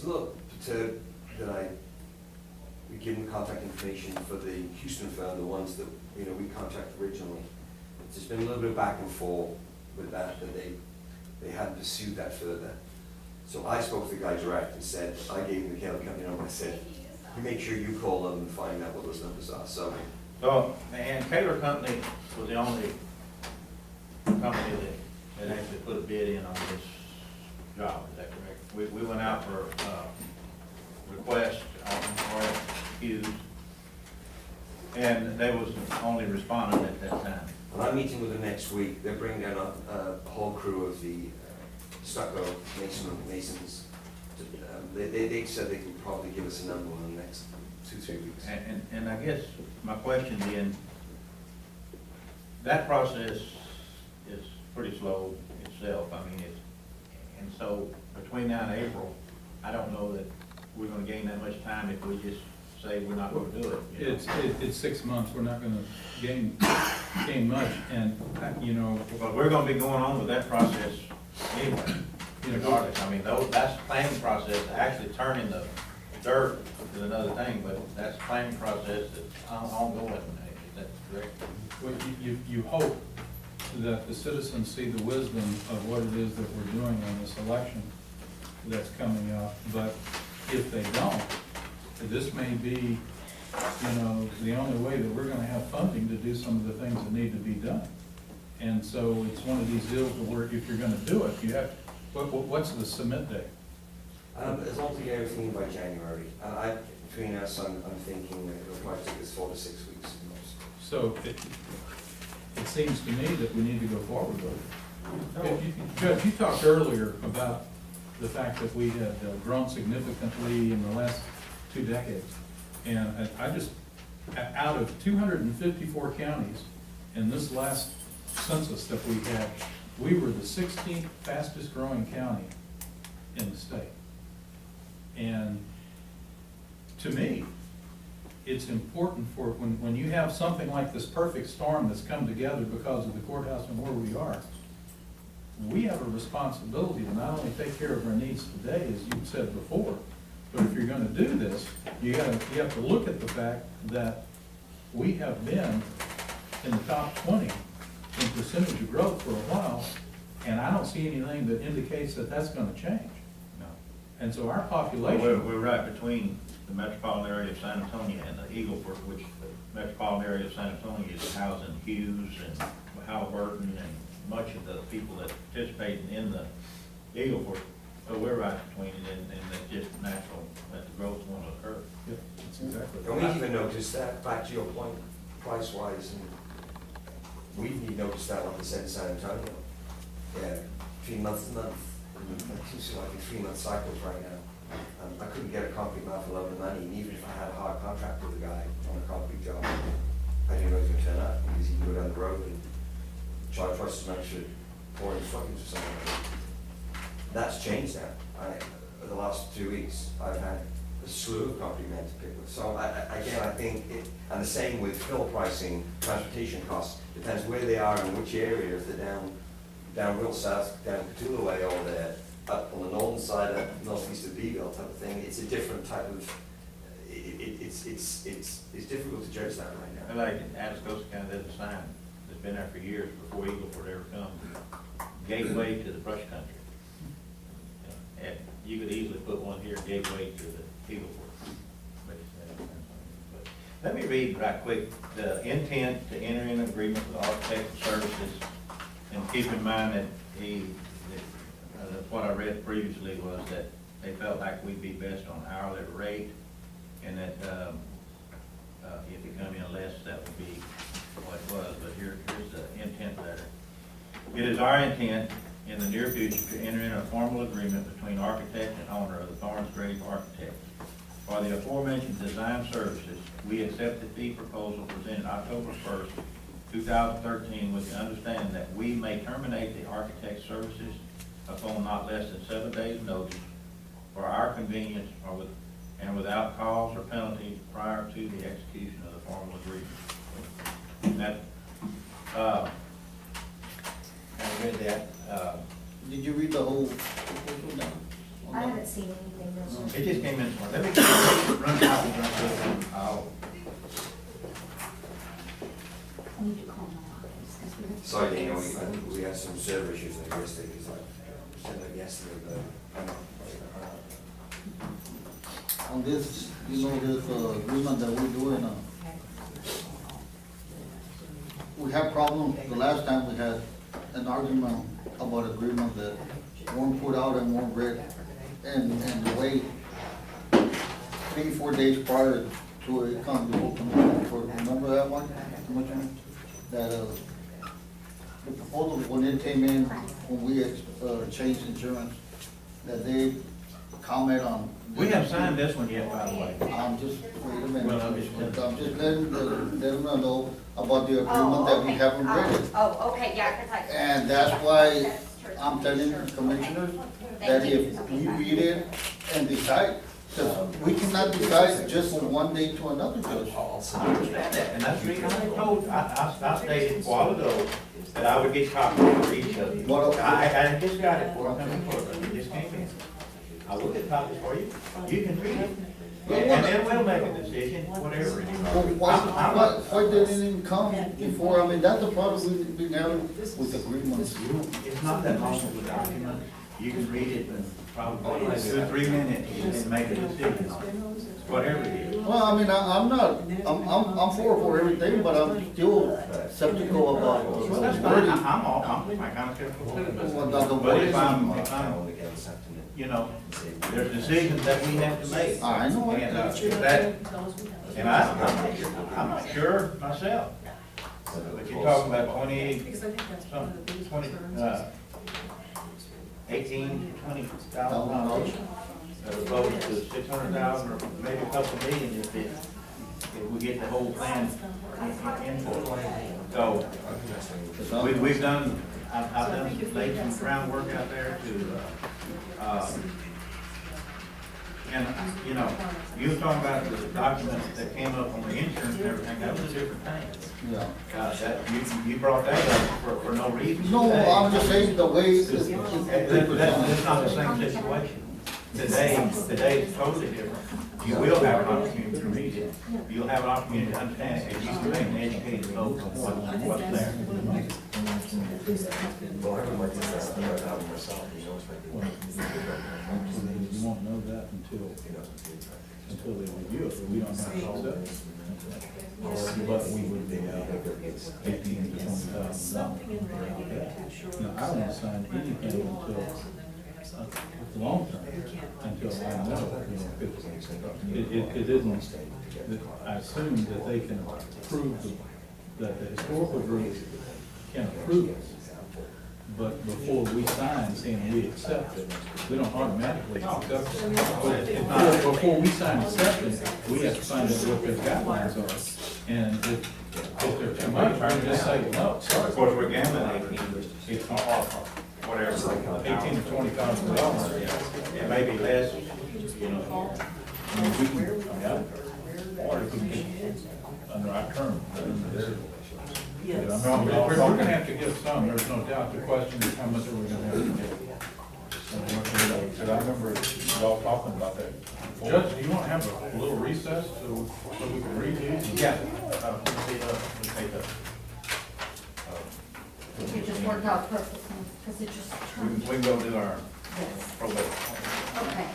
was a little perturbed that we give them contact information for the Houston firm, the ones that, you know, we contacted originally. There's been a little bit of back and forth with that they hadn't pursued that further. So I spoke to the guy direct and said, I gave him the cable company number, I said, you make sure you call them and find out what those numbers are, so. So, and Taylor Company was the only company that actually put a bid in on this job, is that correct? We went out for, request on RFQs, and they was the only respondent at that time. When I'm meeting with them next week, they're bringing down a whole crew of the stucco masons. They said they can probably give us a number in the next 2-3 weeks. And I guess my question being, that process is pretty slow itself. I mean, and so between now and April, I don't know that we're gonna gain that much time if we just say we're not gonna do it. You know? It's 6 months, we're not gonna gain much, and, you know. But we're gonna be going on with that process anyway, regardless. I mean, that's the planning process, actually turning the dirt is another thing, but that's the planning process that's ongoing, is that correct? Well, you hope that the citizens see the wisdom of what it is that we're doing on this election that's coming up, but if they don't, this may be, you know, the only way that we're gonna have funding to do some of the things that need to be done. And so it's one of these deals where if you're gonna do it, you have, what's the submit date? As long as we get everything in by January, between us, I'm thinking that it'll probably take us 4 to 6 weeks at most. So it seems to me that we need to go forward with it. Judge, you talked earlier about the fact that we had grown significantly in the last 2 decades. And I just, out of 254 counties in this last census that we had, we were the 16th fastest growing county in the state. And to me, it's important for, when you have something like this perfect storm that's come together because of the courthouse and where we are, we have a responsibility to not only take care of our needs today, as you said before, but if you're gonna do this, you have to look at the fact that we have been in the top 20 in percentage of growth for a while, and I don't see anything that indicates that that's gonna change. No. And so our Well, population. we're right between the metropolitan area of San Antonio and the Eagle Ford, which the metropolitan area of San Antonio is housing Hughes and Halliburton and much of the people that participate in the Eagle Ford. So we're right between it, and it's just natural that the growth will occur. Yeah, that's exactly And we right. even noticed that, back to your point, price-wise, and we've noticed that, like I said, in San Antonio. Yeah, between month to month, it seems to be like in 3-month cycles right now. I couldn't get a concrete man for love and money, and even if I had a hard contract with a guy on a concrete job, I didn't know he was gonna turn up, because he could go down the road and charge twice as much for pouring footings or something like that. That's changed now. The last 2 weeks, I've had a slew of concrete men to pick with. So again, I think and the same with fill pricing, transportation costs, depends where they are and which area. If they're down real south, down Petula Way, or they're up on the northern side, up northeast of Beeville type of thing, it's a different type of, it's difficult to judge that right And now. like in Atascosa County, there's a sign that's been there for years before Eagle Ford ever come, gateway to the brush country. And you could easily put one here, gateway to the Eagle Ford. But let me read right quick, the intent to enter in agreement with Architectural Services, and keep in mind that what I read previously was that they felt like we'd be best on hourly rate, and that if you come in less, that would be what it was. But here's the intent letter. It is our intent in the near future to enter in a formal agreement between architect and owner of the Thorns Grave Architects. For the aforementioned design services, we accept the fee proposal presented October 1st, 2013, with the understanding that we may terminate the architect's services upon not less than 7 days' notice for our convenience and without cause or penalty prior to the execution of the formal agreement. And that, I read that. Did you read the whole proposal down? I haven't seen anything, no, sir. It just came in, let me run copies right quick, and I'll, I need to call my office, 'cause we have. Sorry, Daniel, I think we had some server issues in yesterday, because I said that yesterday, but I'm not. On this, you know, this agreement that we're doing, we had problems, the last time we had an argument about agreement that weren't put out and weren't read, and the way 3, 4 days prior to it come to open, remember that one, Commissioner? That, the proposal, when it came in, when we changed insurance, that they comment on. we haven't signed this one yet, by the way. I'm just, wait a minute, Well, I'm just- letting them know about the agreement that we haven't read it. Oh, okay, yeah, 'cause I. And that's why I'm telling the commissioners that if we read it and decide, because we cannot decide just from one day to another, Judge. I understand that, and that's the reason I told, I stated a while ago that I would get copies for each of you. Well, I just got it for, it just came in. I will get copies for you, you can read it, and then we'll make a decision, whatever it Well, is. why didn't it even come before? I mean, that's the problem we've been having with agreements. It's not that long of a document, you can read it in probably 2 or 3 minutes and make a decision on it, whatever it is. Well, I mean, I'm for everything, but I'm still skeptical about. Well, that's fine, I'm kind of careful too, but if I'm, you know, there's decisions that we have to make. I know. And, that, and I'm not sure myself, but you're talking about 20,000, as opposed to 600,000 or maybe a couple million if we get the whole plan in for it. So, we've done, I've laid some groundwork out there to, and, you know, you were talking about the documents that came up on the insurance and everything, that was a different thing. Yeah. That, you brought that up for no reason. No, today. I'm just saying the way. That's not the same situation. Today is totally different. You will have an opportunity to read it. You'll have an opportunity to understand it, and you can make an educated vote on what's there. Well, everyone gets that stuff out themselves, you know, it's like. You won't know that until they review it, but we don't have to accept it. But we would be 18 to 20,000. Now, I don't want to sign anything until, long term, until I know, it isn't, I assume that they can approve, that the historical group can approve it. But before we sign saying we accept it, we don't automatically accept it. But before we sign acceptance, we have to find out what their guidelines are. And if they're too much, we just say, no, sorry. Of course, we're gambling 18 whatever. 18 to $20,000. It may be less, you know. I mean, we can, yeah, or if we can, under our term. I mean, we're gonna have to get some, there's no doubt. The question is how much are we gonna have to get? Because I remember y'all talking about that. Judge, do you wanna have a little recess so we can read these? Yeah. It just worked out perfectly, because it just We turned. can go do our Yes. probation. Okay.